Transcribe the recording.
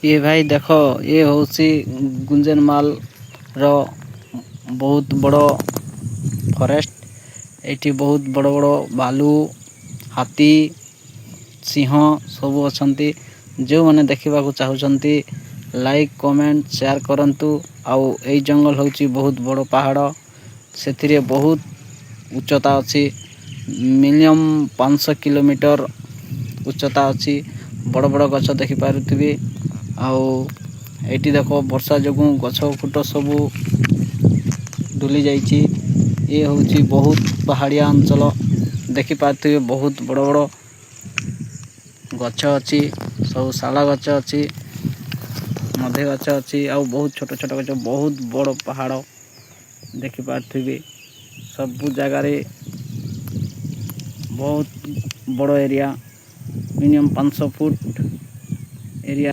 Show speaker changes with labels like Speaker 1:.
Speaker 1: ये भाई देखो ये होसी गुंजनमाल रो बहुत बड़ो फॉरेस्ट। एठी बहुत बड़ बड़ भालू हाथी सिंह सब अछंती। जो मैंने देखा चाहूँगी लाइक कमेंट शेयर करंतु। आउ ए जंगल होची बहुत बड़ पहाड़ से बहुत उच्चता अच्छी मिनिमम 500 किलोमीटर उच्चता अच्छी। बड़ बड़ गछ देखि पारुथिबे। आउ एटी देखो वर्षा जगु गछ फुट सबू डुली जाइछि। ये होची बहुत पहाड़िया अंचल देखि पारुथिबे। बहुत बड़ बड़ गछ अच्छी सब शाला गछ अच्छी मधे गछ अच्छी आउ बहुत छोट छोट गछ बहुत बड़ पहाड़ देखि पारुथिबे। सबु जगार बहुत बड़ एरिया मिनिमम 500 फुट एरिया।